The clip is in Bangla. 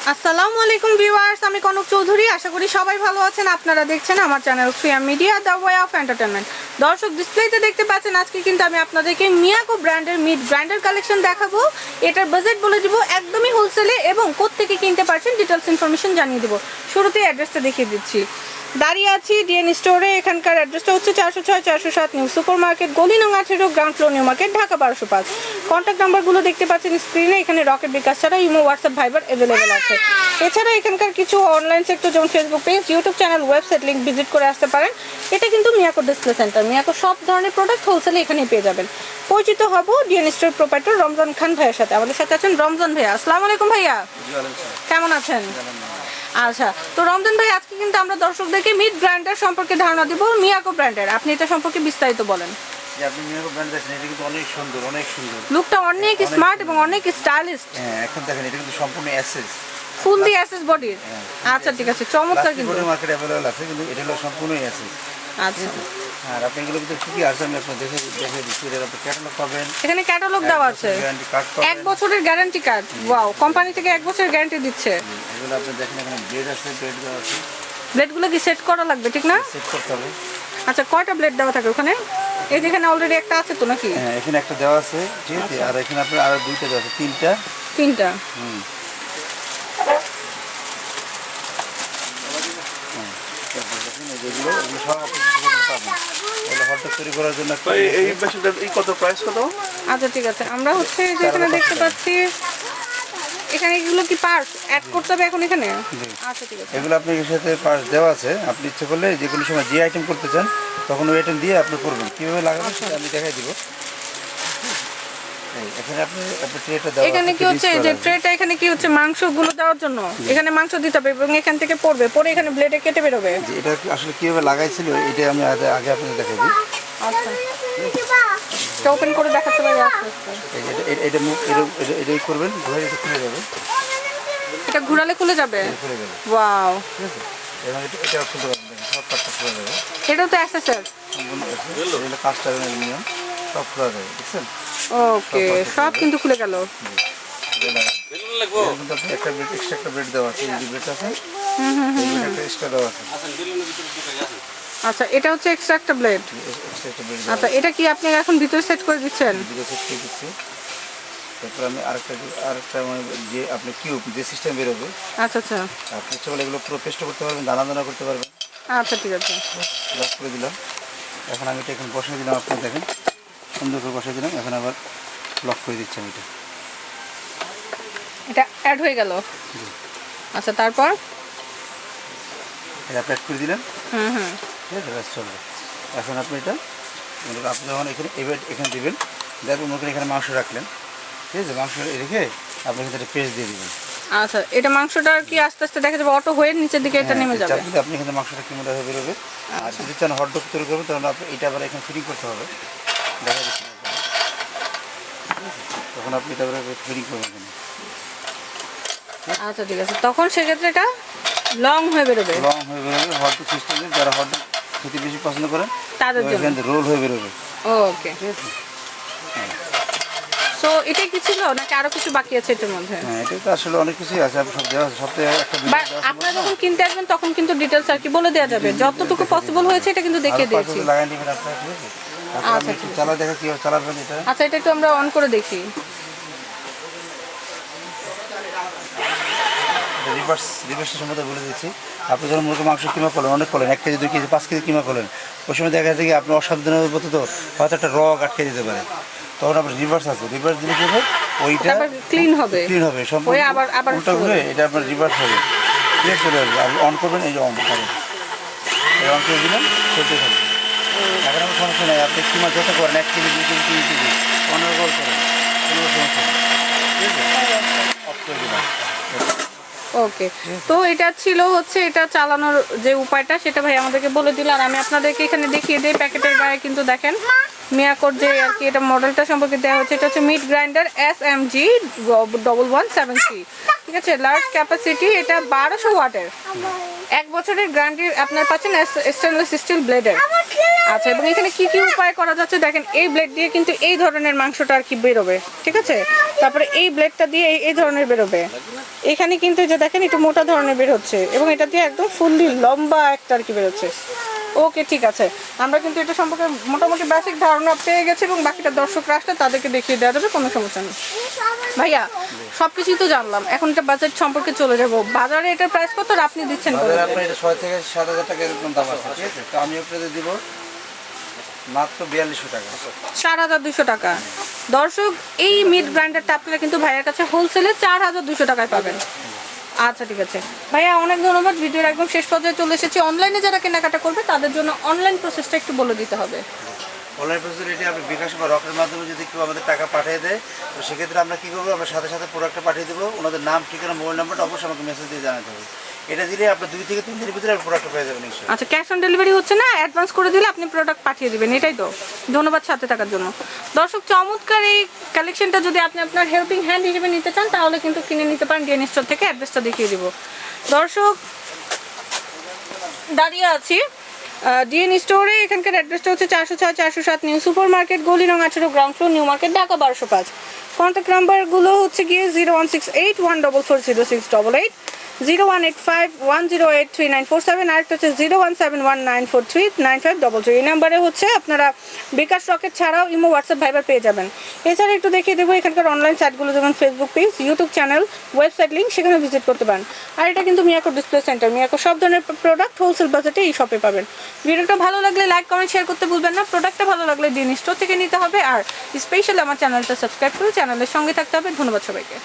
আসসালামু আলাইকুম ভিউয়ার্স, আমি কনক চৌধুরী। আশা করি সবাই ভালো আছেন। আপনারা দেখছেন আমার চ্যানেল ফ্রিয়া media the way of entertainment. দর্শক, ডিসপ্লেতে দেখতে পাচ্ছেন আজকে কিন্তু আমি আপনাদেরকে মিয়াকো ব্র্যান্ডের মিড গ্রাইন্ডার কালেকশন দেখাবো। এটার বাজেট বলে দিব একদমই হোলসেলে এবং কোত্থেকে কিনতে পারছেন ডিটেলস ইনফরমেশন জানিয়ে দেবো। শুরুতেই অ্যাড্রেসটা দেখিয়ে দিচ্ছি। দাঁড়িয়ে আছি ডিএন স্টোরে। এখানকার অ্যাড্রেসটা হচ্ছে 406 407 নিউ সুপার মার্কেট, গলি নং 18, ground floor, new market, Dhaka 1205। Contact নাম্বারগুলো দেখতে পাচ্ছেন স্ক্রিনে। এখানে রকেট বিকাশ ছাড়া ইমো, হোয়াটসঅ্যাপ, ভাইবার অ্যাভেলেবেল আছে। এছাড়া এখানকার কিছু অনলাইন সেক্টর যেমন Facebook page, YouTube channel, website link visit করে আসতে পারেন। এটা কিন্তু মিয়াকো ডিসপ্লে সেন্টার। মিয়াকো সব ধরনের প্রোডাক্ট হোলসেলে এখানেই পেয়ে যাবেন। পরিচিত হব ডিএন স্টোর প্রোপাইটর রমজান খান ভাইয়ের সাথে। আমাদের সাথে আছেন রমজান ভাইয়া। আসসালামু আলাইকুম ভাইয়া, কেমন আছেন? আচ্ছা, তো রমজান ভাই, আজকে কিন্তু আমরা দর্শকদেরকে মিড গ্রাইন্ডার সম্পর্কে ধারণা দিব, মিয়াকো ব্র্যান্ডের। আপনি এটা সম্পর্কে বিস্তারিত বলেন। আপনি মিয়াকো ব্র্যান্ড দেখেন, এটা কিন্তু অনেক সুন্দর, অনেক সুন্দর। লুকটা অনেক স্মার্ট এবং অনেক স্টাইলিশ। হ্যাঁ, এখন দেখেন এটা কিন্তু সম্পূর্ণ এসএস, ফুললি এসএস বডির। আচ্ছা, ঠিক আছে, চমৎকার। কিন্তু মার্কেটে अवेलेबल আছে, কিন্তু এটা হলো সম্পূর্ণ এসএস। আচ্ছা, আর আপনি এগুলো কিন্তু ঠিকই আছে, আমি আপনাদের দেখে দিচ্ছি। এর আপনি ক্যাটালগ পাবেন। এখানে ক্যাটালগ দেওয়া আছে, গ্যারান্টি কার্ড পাবেন, 1 বছরের গ্যারান্টি কার্ড। ওয়াও, কোম্পানি থেকে 1 বছরের গ্যারান্টি দিচ্ছে। এগুলো আপনি দেখেন, এখানে ব্লেড আছে, ব্লেড দেওয়া আছে। ব্লেডগুলো কি সেট করা লাগবে, ঠিক না? সেট করতে হবে। আচ্ছা, কয়টা ব্লেড দেওয়া থাকে ওখানে? এই যেখানে অলরেডি একটা আছে তো নাকি? হ্যাঁ, এখানে একটা দেওয়া আছে, ঠিক আছে। আর এখানে আপনার আরো দুইটা দেওয়া আছে, তিনটা। এগুলো সব আপনি পাবেন। হটডগ তৈরি করার জন্য এই মেশিনটার কত প্রাইস কত? আচ্ছা, ঠিক আছে। আমরা হচ্ছে যেখানে দেখতে পাচ্ছি এখানে এগুলো কি পার্টস অ্যাড করতে হবে এখন এখানে? আচ্ছা, ঠিক আছে। এগুলো আপনি এর সাথে পার্টস দেওয়া আছে। আপনি ইচ্ছে করলে যে কোনো সময় যে আইটেম করতে চান তখন ওই আইটেম দিয়ে আপনি করবেন। কীভাবে লাগাবেন সেটা আমি দেখাই দিব। এখানে আপনি ট্রেটা দেওয়া, এখানে কি হচ্ছে যে ট্রেটা এখানে কি হচ্ছে মাংসগুলো দেওয়ার জন্য এখানে মাংস দিতে হবে এবং এখান থেকে পড়বে, পরে এখানে ব্লেডে কেটে বেরোবে। এটা আসলে কীভাবে লাগাইছিল এটা আমি আগে আপনাদের দেখাই দিই। আচ্ছা, এটা ওপেন করে দেখাতে পারি আস্তে আস্তে। এটা এটাই করবেন, ঘুরে এটা খুলে যাবে। এটা ঘোরালে খুলে যাবে? খুলে যাবে। ওয়াও, ঠিক আছে। এবং এটা খুলতে পারবেন, সব পার্টটা খুলে যাবে। এটাও তো অ্যাক্সেসরি। এটা কাস্ট অ্যালুমিনিয়াম, সব খোলা যাবে, দেখছেন? ওকে, সব কিন্তু খুলে গেল। একটা ব্লেড, এক্সট্রা একটা ব্লেড দেওয়া আছে, এই ব্লেড আছে, একটা এক্সট্রা দেওয়া আছে। আচ্ছা, এটা হচ্ছে এক্সট্রা একটা ব্লেড। আচ্ছা, এটা কি আপনি এখন ভিতরে সেট করে দিচ্ছেন? ভিতরে সেট করে দিচ্ছি। তারপর আমি আরেকটা মানে যে আপনি কিউব যে সিস্টেম বেরোবে। আচ্ছা আচ্ছা, আপনি ইচ্ছে করলে এগুলো পুরো পেস্ট করতে পারবেন, দানা দানা করতে পারবেন। আচ্ছা, ঠিক আছে। লক করে দিলাম। এখন আমি এটা এখন বসিয়ে দিলাম, আপনি দেখেন সুন্দর করে বসিয়ে দিলাম। এখন আবার লক করে দিচ্ছি আমি এটা অ্যাড হয়ে গেল। আচ্ছা, তারপর এটা প্যাক করে দিলেন। ঠিক আছে, ব্যাস চলবে। এখন আপনি এটা আপনি যখন এখানে দেবেন, দেখবেন মনে করেন এখানে মাংস রাখলেন, ঠিক আছে। মাংস রেখে আপনি এখানে একটা পেস্ট দিয়ে দেবেন। আচ্ছা, এটা মাংসটা কি আস্তে আস্তে দেখা যাবে অটো হয়ে নিচের দিকে এটা নেমে যাবে? আপনি এখানে মাংসটা কেমনটা হয়ে বেরোবে। আর যদি চান হটডগ তৈরি করবেন তাহলে আপনি এটা আবার এখানে ফিটিং করতে হবে, দেখা যাচ্ছে। তখন আপনি এটা আবার ফিটিং করবেন এখানে। আচ্ছা, ঠিক আছে। তখন সেক্ষেত্রে এটা লং হয়ে বেরোবে। লং হয়ে বেরোবে হটডগ সিস্টেমে। যারা হটডগ খেতে বেশি পছন্দ করেন তাদের জন্য এখানে রোল হয়ে বেরোবে। ওকে, ঠিক আছে। সো এটা কি ছিল নাকি আরো কিছু বাকি আছে এটার মধ্যে? হ্যাঁ, এটা তো আসলে অনেক কিছুই আছে, সব দেওয়া আছে। সপ্তাহে একটা আপনারা যখন কিনতে আসবেন তখন কিন্তু ডিটেলস আর কি বলে দেওয়া যাবে। যতটুকু পসিবল হয়েছে এটা কিন্তু দেখিয়ে দিয়েছি। লাগাই নেবেন আপনারা, ঠিক আছে। আচ্ছা, একটু চালা দেখা কীভাবে চালাবেন এটা। আচ্ছা, এটা একটু আমরা অন করে দেখি। রিভার্সের সম্বন্ধে বলে দিচ্ছি। আপনি যখন মুরগির মাংস কিমা করলেন, অনেক করলেন, 1 কেজি 2 কেজি 5 কেজি কিমা করলেন, ওই সময় দেখা যাচ্ছে কি আপনি অসাবধানের মতো তো হয়তো একটা রগ আটকে দিতে পারে। তখন আপনার রিভার্স আছে, রিভার্স দিলে কি হবে, ওইটা ক্লিন হবে সম্পূর্ণ আবার উল্টা ঘুরে এটা আপনার রিভার্স হবে, ক্লিয়ার চলে আসবে। আপনি অন করবেন, এই যে অন হবে, এই অন করে দিলেন, চলতে থাকবে। এখন আমার সমস্যা নেই। আপনি কিমা যত করেন 1 কেজি 2 কেজি 3 কেজি অনর্গল করেন, কোনো সমস্যা নেই, ঠিক আছে। অফ করে দিলাম। ওকে, তো এটা ছিল হচ্ছে এটা চালানোর যে উপায়টা সেটা ভাই আমাদেরকে বলে দিল। আর আমি আপনাদেরকে এখানে দেখিয়ে দিই, প্যাকেটের গায়ে কিন্তু দেখেন মিয়াকোর যে আর কি এটা মডেলটা সম্পর্কে দেওয়া হচ্ছে। এটা হচ্ছে মিড গ্রাইন্ডার SMG 117C, ঠিক আছে। লার্জ ক্যাপাসিটি, এটা 1200 ওয়াটের, 1 বছরের গ্যারান্টি আপনার পাচ্ছেন স্টেনলেস স্টিল ব্লেডের। আচ্ছা, এবং এখানে কি কি উপায় করা যাচ্ছে দেখেন। এই ব্লেড দিয়ে কিন্তু এই ধরনের মাংসটা আর কি বেরোবে, ঠিক আছে। তারপরে এই ব্লেডটা দিয়ে এই ধরনের বেরোবে, এখানে কিন্তু যে দেখেন একটু মোটা ধরনের বের হচ্ছে এবং এটা দিয়ে একদম ফুললি লম্বা একটা আর কি বের হচ্ছে। ওকে, ঠিক আছে, আমরা কিন্তু এটা সম্পর্কে মোটামুটি বেসিক ধারণা পেয়ে গেছি এবং বাকিটা দর্শকরা আসলে তাদেরকে দেখিয়ে দেওয়া যাবে, কোনো সমস্যা নেই। ভাইয়া সব কিছুই তো জানলাম, এখন এটা বাজেট সম্পর্কে চলে যাব। বাজারে এটার প্রাইস কত আর আপনি দিচ্ছেন কত? বাজারে আপনার এটা 6 থেকে 7,000 টাকা এরকম দাম আছে, ঠিক আছে? তো আমি আপনাদের দিব মাত্র 4200 টাকা। 4200 টাকা। দর্শক এই মিড ব্র্যান্ডেরটা আপনারা কিন্তু ভাইয়ার কাছে হোলসেলে 4200 টাকায় পাবেন। আচ্ছা ঠিক আছে ভাইয়া, অনেক ধন্যবাদ। ভিডিওর একদম শেষ পর্যায়ে চলে এসেছি। অনলাইনে যারা কেনাকাটা করবে তাদের জন্য অনলাইন প্রসেসটা একটু বলে দিতে হবে। অনলাইন ফেসিলিটি আপনি বিকাশ বা রকের মাধ্যমে যদি কেউ আমাদের টাকা পাঠিয়ে দেয়, তো সেক্ষেত্রে আমরা কী করবো, আমরা সাথে সাথে প্রোডাক্টটা পাঠিয়ে দেবো। ওনাদের নাম, ঠিকানা, মোবাইল নাম্বারটা অবশ্যই আমাকে মেসেজ দিয়ে জানাতে হবে। এটা দিলে আপনার 2 থেকে 3 দিনের ভিতরে প্রোডাক্টটা পেয়ে যাবেন নিশ্চয়ই। আচ্ছা, ক্যাশ অন ডেলিভারি হচ্ছে না, অ্যাডভান্স করে দিলে আপনি প্রোডাক্ট পাঠিয়ে দিবেন, এটাই তো? ধন্যবাদ সাথে থাকার জন্য। দর্শক চমৎকার এই কালেকশনটা যদি আপনি আপনার হেল্পিং হ্যান্ড হিসেবে নিতে চান তাহলে কিন্তু কিনে নিতে পারেন ডিএন স্টোর থেকে। অ্যাড্রেসটা দেখিয়ে দিব। দর্শক দাঁড়িয়ে আছি ডিএন স্টোরে। এখানকার অ্যাড্রেসটা হচ্ছে 406 407 নিউ সুপার মার্কেট, গলি নং 18, ground floor, new market, Dhaka 1205। Contact নাম্বারগুলো হচ্ছে গিয়ে 0168 1440688, 0185 108 3947, আরেকটা হচ্ছে 0171943953। এই নাম্বারে হচ্ছে আপনারা বিকাশ রকেট ছাড়াও ইমো, হোয়াটসঅ্যাপ, ভাইবার পেয়ে যাবেন। এছাড়া একটু দেখিয়ে দেবো এখানকার অনলাইন সাইটগুলো, যেমন Facebook page, YouTube channel, website link, সেখানে ভিজিট করতে পারেন। আর এটা কিন্তু মিয়াকো ডিসপ্লে সেন্টার। মিয়াকো সব ধরনের প্রোডাক্ট হোলসেল বাজেটে এই শপে পাবেন। ভিডিওটা ভালো লাগলে লাইক, কমেন্ট, শেয়ার করতে ভুলবেন না। প্রোডাক্টটা ভালো লাগলে ডিএন স্টোর থেকে নিতে হবে। আর স্পেশালি আমার চ্যানেলটা সাবস্ক্রাইব করে চ্যানেলের সঙ্গে থাকতে হবে। ধন্যবাদ সবাইকে।